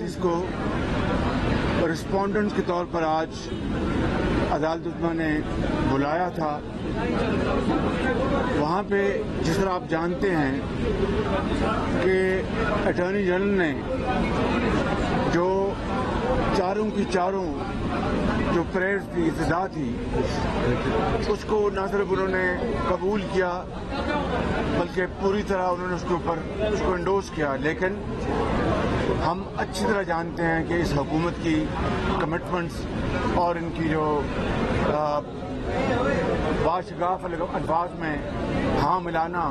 22 کو رسپونڈنٹس کے طور پر آج عدالت عظمیٰ نے بلایا تھا. وہاں پہ جس طرح آپ جانتے ہیں کہ اٹارنی جنرل نے جو چاروں کی چاروں جو پریئرز کی سزا تھی اس کو نہ صرف انہوں نے قبول کیا بلکہ پوری طرح انہوں نے اس کے اوپر اس کو انڈورس کیا. لیکن ہم اچھی طرح جانتے ہیں کہ اس حکومت کی کمٹمنٹس اور ان کی جو باشگاف الفاظ میں ہاں ملانا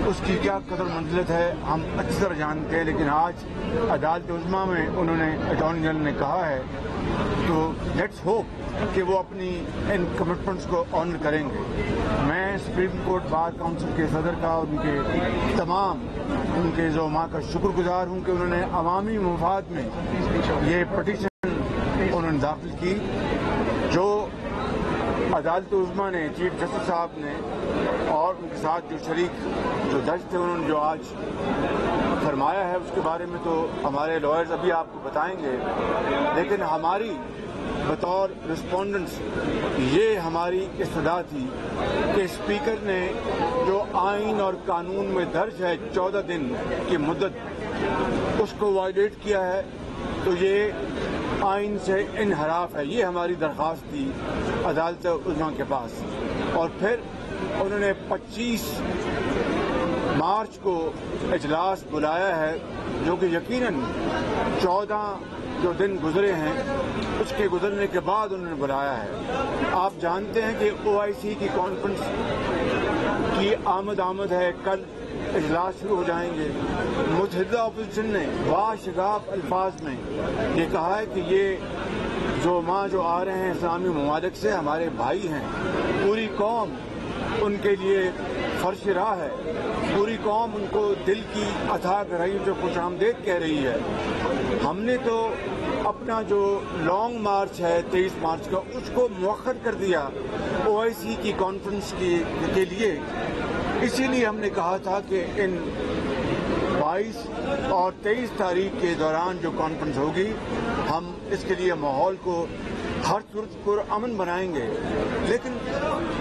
اس کی کیا قدر منزلت ہے ہم اچھی طرح جانتے ہیں. لیکن آج عدالت عظمیٰ میں انہوں نے اٹارنی جنرل نے کہا ہے تو لیٹس ہوپ کہ وہ اپنی ان کمٹمنٹس کو آنر کریں گے. میں سپریم کورٹ بار کونسل کے صدر کا ان کے تمام ان کے زعماء کا شکر گزار ہوں کہ انہوں نے عوامی مفاد میں یہ پٹیشن انہوں نے داخل کی. جو عدالت عظمیٰ نے چیف جسٹس صاحب نے اور ان کے ساتھ جو شریک جو جج تھے انہوں نے جو آج فرمایا ہے اس کے بارے میں تو ہمارے لائرز ابھی آپ کو بتائیں گے. لیکن ہماری بطور رسپونڈنٹس یہ ہماری استدعا تھی کہ اسپیکر نے جو آئین اور قانون میں درج ہے 14 دن کی مدت اس کو وائلیٹ کیا ہے تو یہ آئین سے انحراف ہے. یہ ہماری درخواست تھی عدالت عظمیٰ کے پاس. اور پھر انہوں نے 25 مارچ کو اجلاس بلایا ہے جو کہ یقیناً 14 جو دن گزرے ہیں اس کے گزرنے کے بعد انہوں نے بلایا ہے. آپ جانتے ہیں کہ OIC کی کانفرنس کی آمد ہے. کل اجلاس شروع ہو جائیں گے. متحدہ اپوزیشن نے باشگاف الفاظ میں یہ کہا ہے کہ یہ جو آ رہے ہیں اسلامی ممالک سے ہمارے بھائی ہیں. پوری قوم ان کے لیے فرش راہ ہے. پوری قوم ان کو دل کی عطا کر رہی ہے جو خوش آمدید کہہ رہی ہے. ہم نے تو اپنا جو لانگ مارچ ہے 23 مارچ کا اس کو مؤخر کر دیا OIC کی کانفرنس کے لیے. اسی لیے ہم نے کہا تھا کہ ان 22 اور 23 تاریخ کے دوران جو کانفرنس ہوگی ہم اس کے لیے ماحول کو ہر صورت پر امن بنائیں گے. لیکن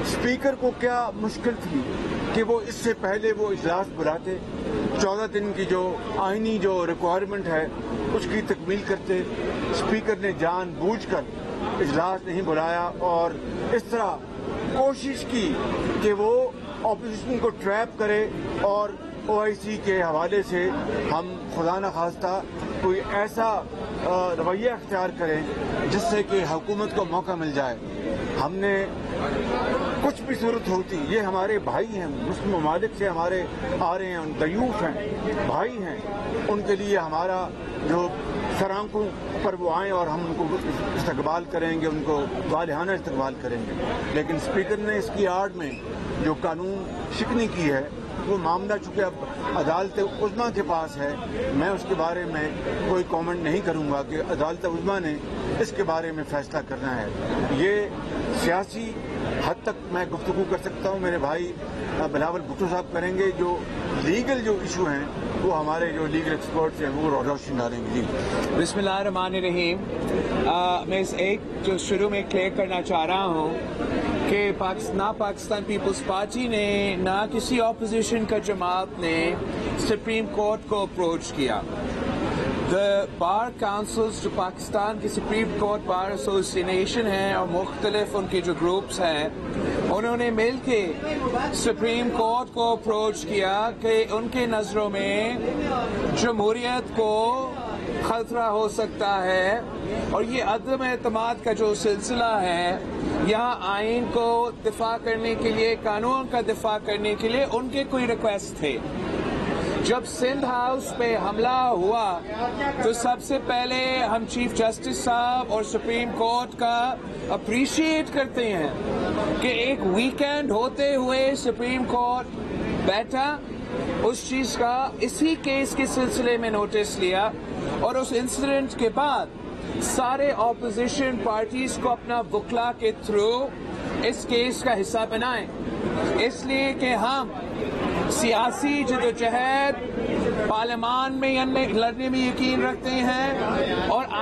اسپیکر کو کیا مشکل تھی کہ وہ اس سے پہلے وہ اجلاس بلاتے 14 دن کی جو آئینی جو ریکوائرمنٹ ہے اس کی تکمیل کرتے. اسپیکر نے جان بوجھ کر اجلاس نہیں بلایا اور اس طرح کوشش کی کہ وہ اپوزیشن کو ٹریپ کرے اور OIC کے حوالے سے ہم خدا نخواستہ کوئی ایسا رویہ اختیار کریں جس سے کہ حکومت کو موقع مل جائے. ہم نے کچھ بھی صورت ہوتی یہ ہمارے بھائی ہیں مسلم ممالک سے ہمارے آ رہے ہیں ضیوف ہیں بھائی ہیں ان کے لیے ہمارا جو سرآنکھوں پر وہ آئیں اور ہم ان کو استقبال کریں گے ان کو والہانہ استقبال کریں گے. لیکن اسپیکر نے اس کی آڑ میں جو قانون شکنی کی ہے وہ معاملہ چونکہ اب عدالت عظمیٰ کے پاس ہے میں اس کے بارے میں کوئی کامنٹ نہیں کروں گا کہ عدالت عظمیٰ نے اس کے بارے میں فیصلہ کرنا ہے. یہ سیاسی حد تک میں گفتگو کر سکتا ہوں میرے بھائی بلاول بھٹو صاحب کریں گے. جو لیگل جو ایشو ہیں وہ ہمارے جو لیگل ایکسپرٹس ہیں وہ روشن ڈالیں گے. جی بسم اللہ الرحمن الرحیم. میں اس ایک جو شروع میں کلیئر کرنا چاہ رہا ہوں کہ نہ پاکستان پیپلز پارٹی نے نہ کسی اپوزیشن کا جماعت نے سپریم کورٹ کو اپروچ کیا. The Bar Councils جو پاکستان کی سپریم کورٹ بار ایسوسیشن ہیں اور مختلف ان کے جو گروپس ہیں انہوں نے مل کے سپریم کورٹ کو اپروچ کیا کہ ان کے نظروں میں جمہوریت کو خطرہ ہو سکتا ہے اور یہ عدم اعتماد کا جو سلسلہ ہے یہاں آئین کو دفاع کرنے کے لیے قانون کا دفاع کرنے کے لیے ان کے کوئی ریکویسٹ تھے. جب سندھ ہاؤس پہ حملہ ہوا تو سب سے پہلے ہم چیف جسٹس صاحب اور سپریم کورٹ کا اپریشیٹ کرتے ہیں کہ ایک ویکینڈ ہوتے ہوئے سپریم کورٹ بیٹھا اس چیز کا اسی کیس کے سلسلے میں نوٹس لیا اور اس انسیڈنٹ کے بعد سارے اپوزیشن پارٹیز کو اپنا وکلا کے تھرو اس کیس کا حصہ بنائیں اس لیے کہ ہم سیاسی جدوجہد پارلیمان میں لڑنے میں یقین رکھتے ہیں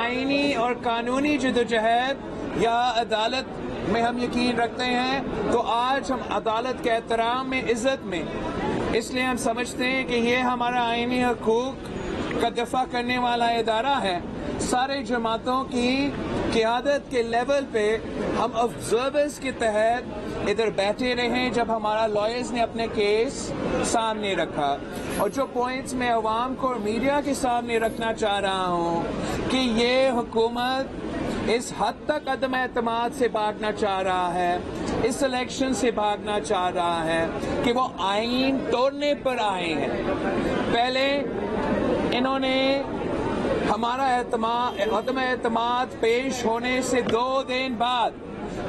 آئینی اور قانونی جدوجہد یا عدالت میں ہم یقین رکھتے ہیں تو آج ہم عدالت کے احترام میں، عزت میں، اس لیے ہم سمجھتے ہیں کہ یہ ہمارا آئینی حقوق کا دفاع کرنے والا ادارہ ہے. سارے جماعتوں کی قیادت کے لیول پہ ہم آبزرورز کے تحت ادھر بیٹھے رہے جب ہمارا لائرز نے اپنے کیس سامنے رکھا. اور جو پوائنٹس میں عوام کو اور میڈیا کے سامنے رکھنا چاہ رہا ہوں کہ یہ حکومت اس حد تک عدم اعتماد سے بھاگنا چاہ رہا ہے، اس الیکشن سے بھاگنا چاہ رہا ہے کہ وہ آئین توڑنے پر آئے ہیں. پہلے انہوں نے ہمارا عدم اعتماد پیش ہونے سے 2 دن بعد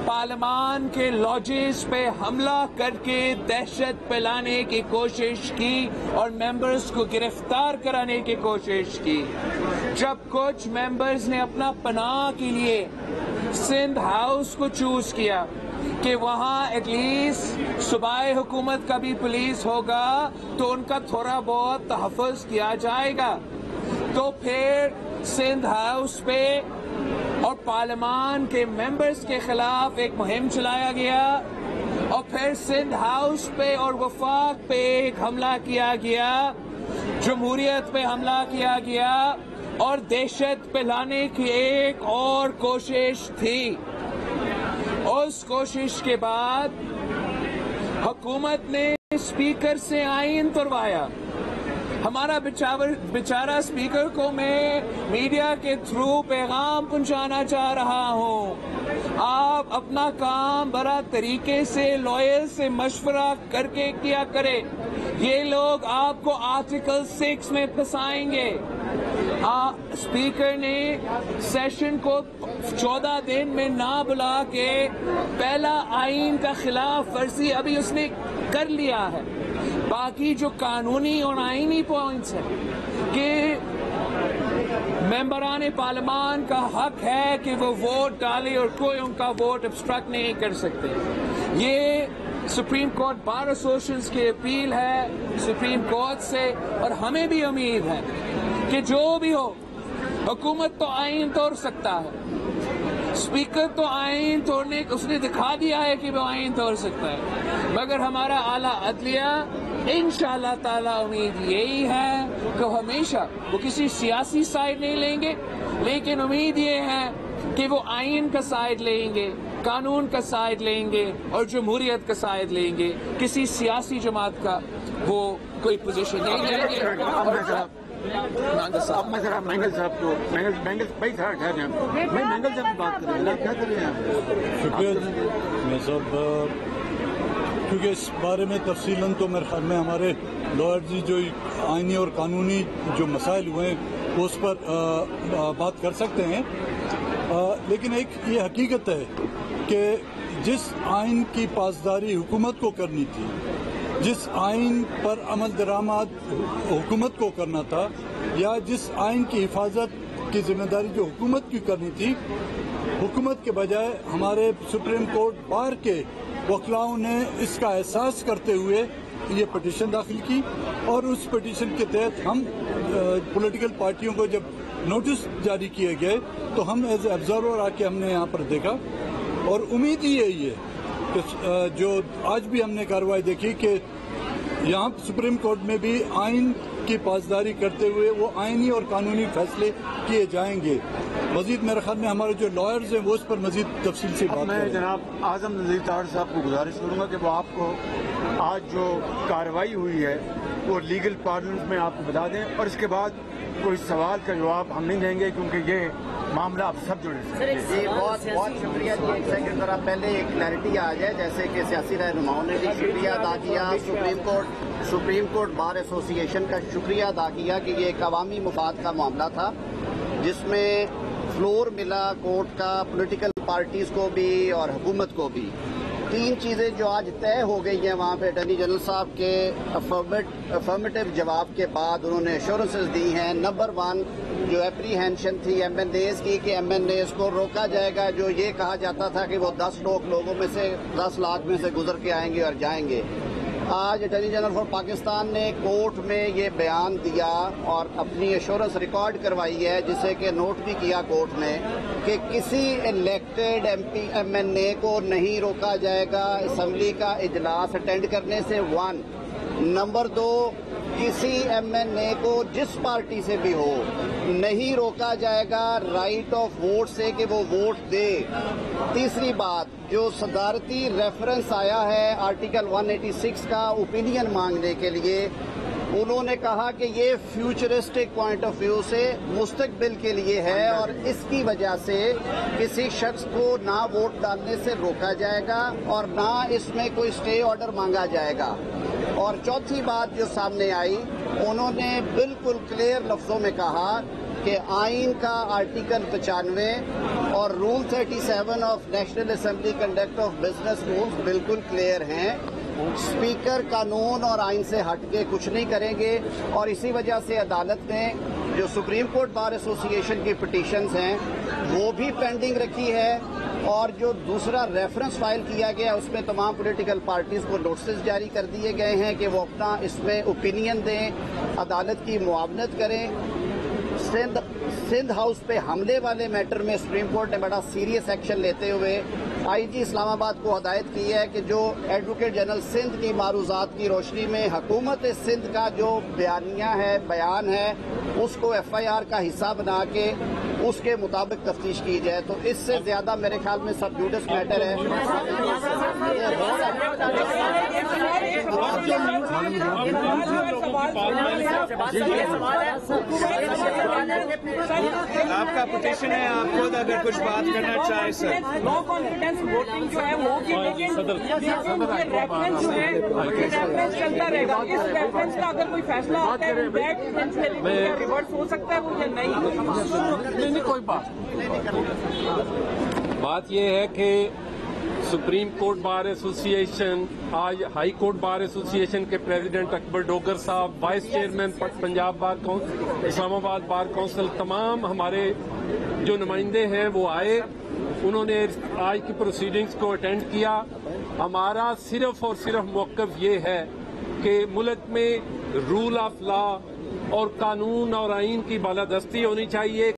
پارلیمان کے لاجز پہ حملہ کر کے دہشت پھیلانے کی کوشش کی اور ممبرز کو گرفتار کرانے کی کوشش کی. جب کچھ ممبرز نے اپنا پناہ کے لیے سندھ ہاؤس کو چوز کیا کہ وہاں ایٹ لیسٹ صوبائی حکومت کا بھی پولیس ہوگا تو ان کا تھوڑا بہت تحفظ کیا جائے گا، تو پھر سندھ ہاؤس پہ اور پارلیمان کے ممبرز کے خلاف ایک مہم چلایا گیا، اور پھر سندھ ہاؤس پہ اور وفاق پہ ایک حملہ کیا گیا، جمہوریت پہ حملہ کیا گیا، اور دہشت پھیلانے کی ایک اور کوشش تھی. اس کوشش کے بعد حکومت نے اسپیکر سے آئین توڑوایا. ہمارا بیچارہ اسپیکر کو میں میڈیا کے تھرو پیغام پہنچانا چاہ رہا ہوں، آپ اپنا کام بڑا طریقے سے لائر سے مشورہ کر کے کیا کریں. یہ لوگ آپ کو آرٹیکل 6 میں پھنسائیں گے. اسپیکر نے سیشن کو 14 دن میں نہ بلا کے پہلا آئین کا خلاف ورزی ابھی اس نے کر لیا ہے. باقی جو قانونی اور آئینی پوائنٹس ہیں کہ ممبران پارلیمان کا حق ہے کہ وہ ووٹ ڈالے اور کوئی ان کا ووٹ ابسٹرکٹ نہیں کر سکتے. یہ سپریم کورٹ بار ایسوسیشن کی اپیل ہے سپریم کورٹ سے، اور ہمیں بھی امید ہے کہ جو بھی ہو حکومت تو آئین توڑ سکتا ہے، اسپیکر تو آئین توڑنے اس نے دکھا دیا ہے کہ وہ آئین توڑ سکتا ہے، مگر ہمارا اعلیٰ عدلیہ انشاءاللہ تعالی امید یہی ہے کہ ہمیشہ وہ کسی سیاسی سائیڈ نہیں لیں گے، لیکن امید یہ ہے کہ وہ آئین کا سائیڈ لیں گے، قانون کا سائیڈ لیں گے اور جمہوریت کا سائیڈ لیں گے. کسی سیاسی جماعت کا وہ کوئی پوزیشن نہیں لیں گے. اب میں ذرا مینگل صاحب کو بھائی ذرا ٹھہر جائیں، میں مینگل صاحب کی بات کر رہے ہیں، کیا کر رہے ہیں؟ شکریہ صاحب، کیونکہ اس بارے میں تفصیلاً تو میرے خیال میں ہمارے لائر جی جو آئینی اور قانونی جو مسائل ہوئے ہیں اس پر بات کر سکتے ہیں، لیکن ایک یہ حقیقت ہے کہ جس آئین کی پاسداری حکومت کو کرنی تھی، جس آئین پر عمل درآمد حکومت کو کرنا تھا، یا جس آئین کی حفاظت کی ذمہ داری جو حکومت کی کرنی تھی، حکومت کے بجائے ہمارے سپریم کورٹ بار کے وکلاؤں نے اس کا احساس کرتے ہوئے یہ پٹیشن داخل کی، اور اس پٹیشن کے تحت ہم پولیٹیکل پارٹیوں کو جب نوٹس جاری کیے گئے تو ہم ایز اے آبزرور آ کے ہم نے یہاں پر دیکھا، اور امید ہی یہی ہے کہ جو آج بھی ہم نے کارروائی دیکھی کہ یہاں سپریم کورٹ میں بھی آئین کی پاسداری کرتے ہوئے وہ آئینی اور قانونی فیصلے کیے جائیں گے. مزید میرے خیال میں ہمارے جو لائرز ہیں وہ اس پر مزید تفصیل سے بات کریں. میں جناب اعظم نذیر طاہر صاحب کو گزارش کروں گا کہ وہ آپ کو آج جو کارروائی ہوئی ہے وہ لیگل پارلمنٹ میں آپ کو بتا دیں، اور اس کے بعد کوئی سوال کا جواب ہم نہیں دیں گے کیونکہ یہ معاملہ اب سب جڑے ہیں. جی بہت بہت شکریہ. جی ایک سیکنڈ ذرا پہلے ایک کلیئرٹی آ جائے، جیسے کہ سیاسی رہنماؤں نے بھی شکریہ ادا کیا، سپریم کورٹ بار ایسوسی ایشن کا شکریہ ادا کیا کہ یہ ایک عوامی مفاد کا معاملہ تھا جس میں فلور ملا کورٹ کا پولیٹیکل پارٹیز کو بھی اور حکومت کو بھی. 3 چیزیں جو آج طے ہو گئی ہیں وہاں پہ اٹارنی جنرل صاحب کے افرمیٹو جواب کے بعد انہوں نے ایشورنسز دی ہیں. نمبر 1 جو اپریہینشن تھی ایم این ایز کی کہ ایم این ایز کو روکا جائے گا، جو یہ کہا جاتا تھا کہ وہ 10 لاکھ میں سے گزر کے آئیں گے اور جائیں گے. آج اٹارنی جنرل فار پاکستان نے کورٹ میں یہ بیان دیا اور اپنی ایشورنس ریکارڈ کروائی ہے، جسے کہ نوٹ بھی کیا کورٹ نے، کہ کسی الیکٹڈ ایم این اے کو نہیں روکا جائے گا اسمبلی کا اجلاس اٹینڈ کرنے سے، 1 نمبر 2 کسی ایم این اے کو جس پارٹی سے بھی ہو نہیں روکا جائے گا رائٹ آف ووٹ سے کہ وہ ووٹ دے۔ تیسری بات، جو صدارتی ریفرنس آیا ہے آرٹیکل 186 کا اوپینین مانگنے کے لیے، انہوں نے کہا کہ یہ فیوچرسٹک پوائنٹ آف ویو سے مستقبل کے لیے ہے اور اس کی وجہ سے کسی شخص کو نہ ووٹ ڈالنے سے روکا جائے گا اور نہ اس میں کوئی اسٹے آرڈر مانگا جائے گا۔ اور چوتھی بات جو سامنے آئی، انہوں نے بالکل کلیئر لفظوں میں کہا کہ آئین کا آرٹیکل 95 اور rule 37 of national assembly conduct of business rules بالکل کلیئر ہیں، اسپیکر قانون اور آئین سے ہٹ کے کچھ نہیں کریں گے، اور اسی وجہ سے عدالت نے جو سپریم کورٹ بار ایسوسی ایشن کی پٹیشنز ہیں وہ بھی پینڈنگ رکھی ہے، اور جو دوسرا ریفرنس فائل کیا گیا اس میں تمام پولیٹیکل پارٹیز کو نوٹسز جاری کر دیے گئے ہیں کہ وہ اپنا اس میں اوپینین دیں، عدالت کی معاونت کریں۔ سندھ ہاؤس پہ حملے والے میٹر میں سپریم کورٹ نے بڑا سیریس ایکشن لیتے ہوئے آئی جی اسلام آباد کو ہدایت کی ہے کہ جو ایڈوکیٹ جنرل سندھ کی معروضات کی روشنی میں حکومت سندھ کا جو بیان ہے اس کو ایف آئی آر کا حصہ بنا کے اس کے مطابق تفتیش کی جائے۔ تو اس سے زیادہ میرے خیال میں سب جوڈس میٹر ہے۔ آپ کا پٹیشن ہے، آپ خود اگر کچھ بات کرنا چاہیں سر۔ نو کانفیڈنس ووٹنگ جو ہے وہ ہوگی، لیکن ریفرنس جو ہے ریفرنس چلتا رہے گا۔ اس ریفرنس کا اگر کوئی فیصلہ آتا ہے ریورس ہو سکتا ہے وہ یا نہیں؟ کوئی بات یہ ہے کہ سپریم کورٹ بار ایسوسی ایشن، آج ہائی کورٹ بار ایسوسی ایشن کے پریزیڈنٹ اکبر ڈوگر صاحب، vice chairman Punjab bar council, Islamabad bar council, تمام ہمارے جو نمائندے ہیں وہ آئے، انہوں نے آج کی پروسیڈنگز کو اٹینڈ کیا۔ ہمارا صرف اور صرف موقف یہ ہے کہ ملک میں رول آف لا اور قانون اور آئین کی بالادستی ہونی چاہیے۔